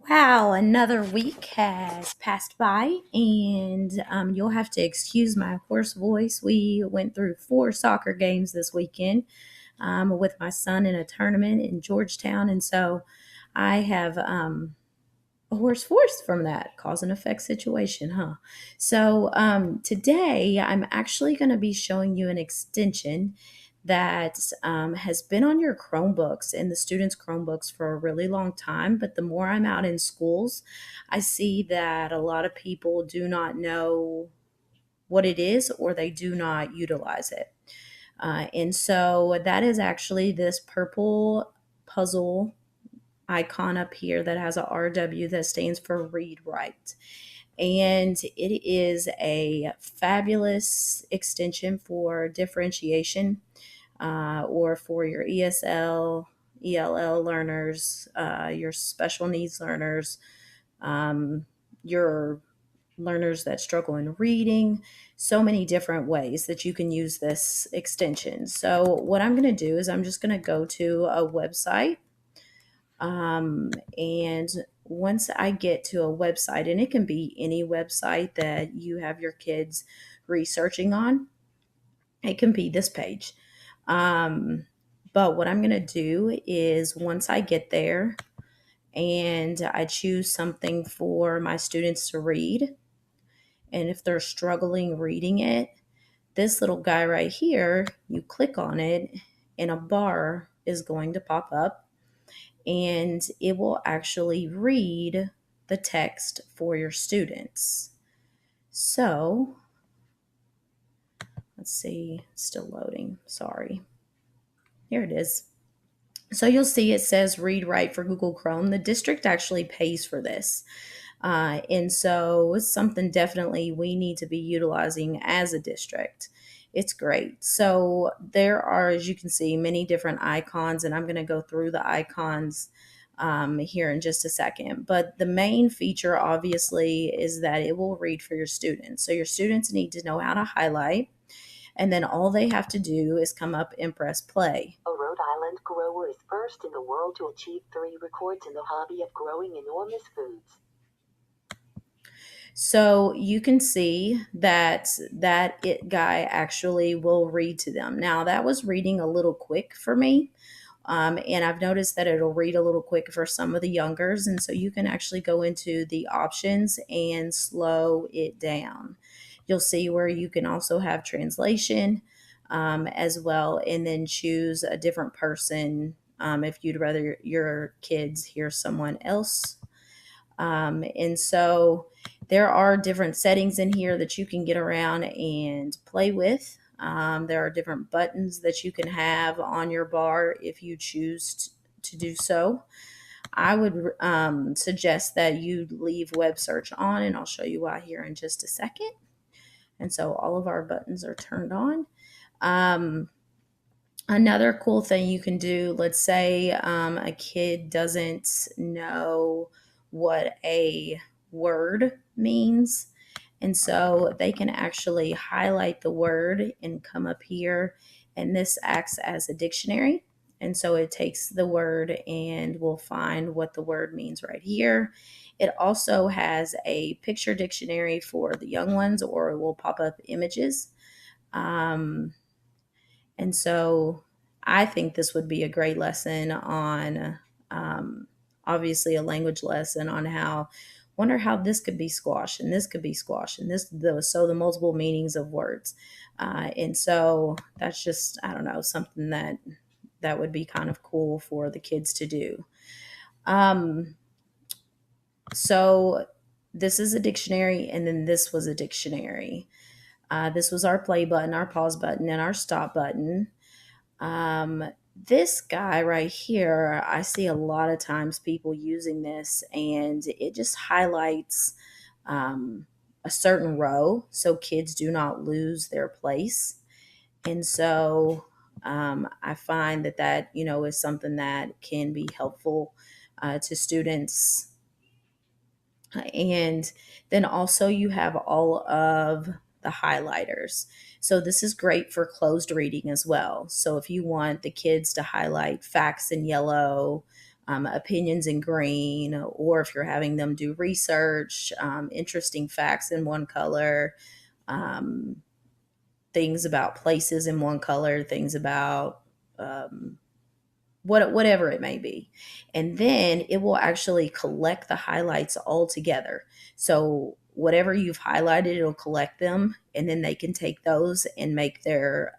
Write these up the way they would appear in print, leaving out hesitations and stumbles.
Wow, another week has passed by, and you'll have to excuse my hoarse voice. We went through four soccer games this weekend with my son in a tournament in Georgetown, and so I have a hoarse voice from that cause and effect situation, huh? So today I'm actually going to be showing you an extension that has been on your Chromebooks and the students' Chromebooks for a really long time. But the more I'm out in schools, I see that a lot of people do not know what it is or they do not utilize it. And so that is actually this purple puzzle icon up here that has a RW that stands for read write. And it is a fabulous extension for differentiation or for your ESL, ELL learners, your special needs learners, um, your learners that struggle in reading, so many different ways that you can use this extension. So, what I'm going to do is I'm just going to go to a website. And once I get to a website, and it can be any website that you have your kids researching on, it can be this page. Um, but what I'm going to do is once I get there and I choose something for my students to read, and if they're struggling reading it, this little guy right here, you click on it, and a bar is going to pop up and it will actually read the text for your students. So let's see, it's still loading. Sorry. Here it is. So you'll see it says read write for Google Chrome. The district actually pays for this. And so it's something definitely we need to be utilizing as a district. It's great. So there are, as you can see, many different icons, and I'm going to go through the icons here in just a second. But the main feature, obviously, is that it will read for your students. So your students need to know how to highlight, and then all they have to do is come up and press play. A Rhode Island grower is first in the world to achieve 3 records in the hobby of growing enormous foods. So you can see that it guy actually will read to them. Now that was reading a little quick for me. And I've noticed that it'll read a little quick for some of the youngers. And so you can actually go into the options and slow it down. You'll see where you can also have translation as well, and then choose a different person if you'd rather your kids hear someone else. And so there are different settings in here that you can get around and play with. There are different buttons that you can have on your bar if you choose to do so. I would suggest that you leave web search on, and I'll show you why here in just a second. And so all of our buttons are turned on. Um, Another cool thing you can do, let's say a kid doesn't know what a word means. And so they can actually highlight the word and come up here, and this acts as a dictionary. And so it takes the word and will find what the word means right here. It also has a picture dictionary for the young ones, or it will pop up images. Um, and so I think this would be a great lesson on, um, obviously, a language lesson on how, wonder how this could be squashed and this could be squashed and so the multiple meanings of words. And so that's just, I don't know, something that would be kind of cool for the kids to do. Um, so this is a dictionary, and then this was a dictionary. This was our play button, our pause button, and our stop button. This guy right here, I see a lot of times people using this, and it just highlights um, a certain row so kids do not lose their place. And so I find that is something that can be helpful to students. And then also you have all of the highlighters. So this is great for closed reading as well. So if you want the kids to highlight facts in yellow, opinions in green, or if you're having them do research, interesting facts in one color, um, things about places in one color, things about um, whatever it may be. And then it will actually collect the highlights all together. So whatever you've highlighted, it'll collect them, and then they can take those and make their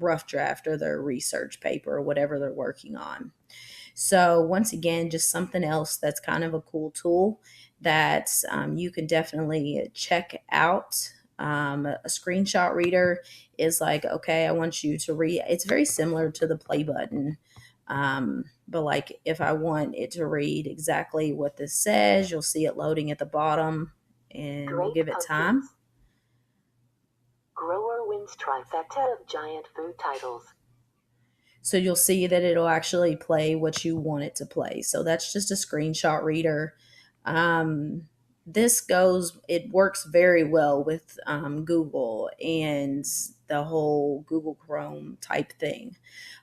rough draft or their research paper or whatever they're working on. So, once again, just something else that's kind of a cool tool that you can definitely check out. A screenshot reader is like, okay, I want you to read. It's very similar to the play button. But like if I want it to read exactly what this says, you'll see it loading at the bottom, and we'll Great give it time. pumpkins. Grower wins trifecta of giant food titles. So you'll see that it'll actually play what you want it to play. So that's just a screenshot reader. It works very well with Google and the whole Google Chrome type thing.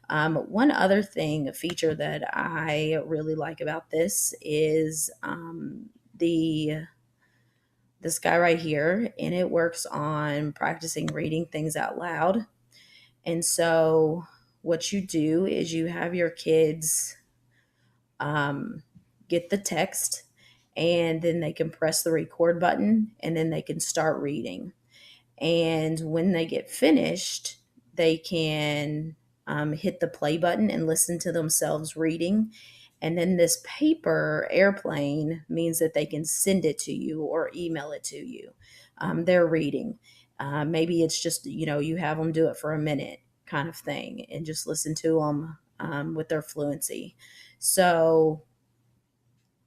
One other thing, a feature that I really like about this is the this guy right here, and it works on practicing reading things out loud. And so, what you do is you have your kids um, get the text, and then they can press the record button, and then they can start reading. And when they get finished, they can hit the play button and listen to themselves reading. And then this paper airplane means that they can send it to you or email it to you. They're reading. Maybe it's just, you have them do it for a minute kind of thing and just listen to them with their fluency. So,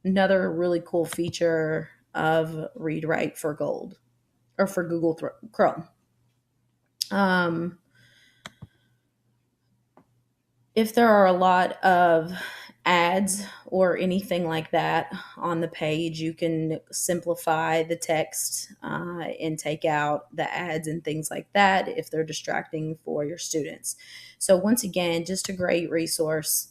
another really cool feature of Read Write for Gold or for Chrome. Um, if there are a lot of ads or anything like that on the page, you can simplify the text and take out the ads and things like that if they're distracting for your students. So, once again, just a great resource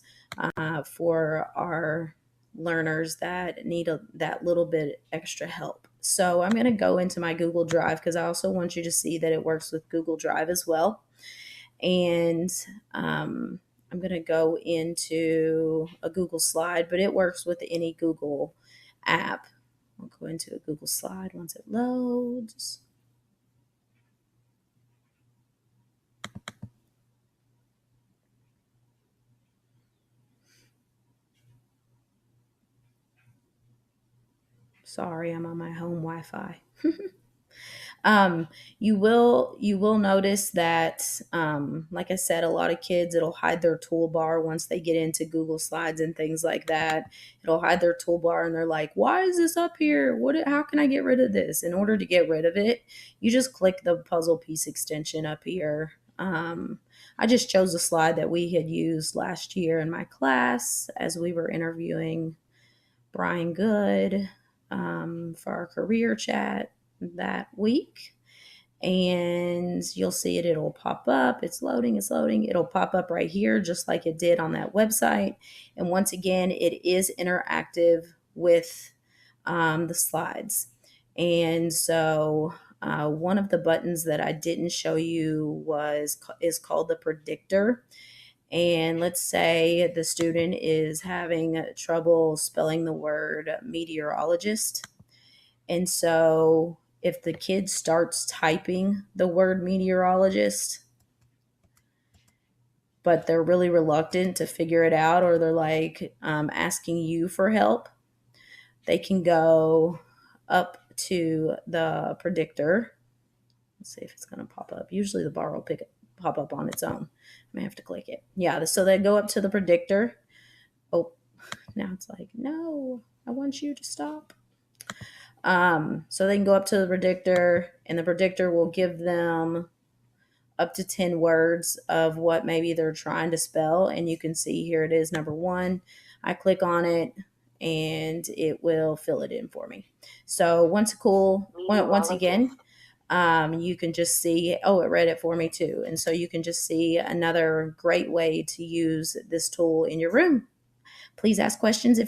for our learners that need that little bit extra help. So, I'm going to go into my Google Drive because I also want you to see that it works with Google Drive as well. And I'm going to go into a Google slide, but it works with any Google app. I'll go into a Google slide once it loads. Sorry, I'm on my home Wi-Fi. Um, you will notice that, like I said, a lot of kids, it'll hide their toolbar once they get into Google Slides and things like that. It'll hide their toolbar, and they're like, "Why is this up here? How can I get rid of this?" In order to get rid of it, you just click the puzzle piece extension up here. I just chose a slide that we had used last year in my class as we were interviewing Brian Good for our career chat that week. And you'll see it, it'll pop up. It's loading. It'll pop up right here, just like it did on that website. And once again, it is interactive with the slides. And so, one of the buttons that I didn't show you is called the predictor. And let's say the student is having trouble spelling the word meteorologist. And so if the kid starts typing the word meteorologist, but they're really reluctant to figure it out, or they're like asking you for help, they can go up to the predictor. Let's see if it's going to pop up. Usually the bar will pop up on its own. I may have to click it. Yeah, so they go up to the predictor. Oh, now it's like, no, I want you to stop. So they can go up to the predictor, and the predictor will give them up to 10 words of what maybe they're trying to spell. And you can see here it is, number one. I click on it, and it will fill it in for me. So once again, you can just see, oh, it read it for me too. And so you can just see another great way to use this tool in your room. Please ask questions if you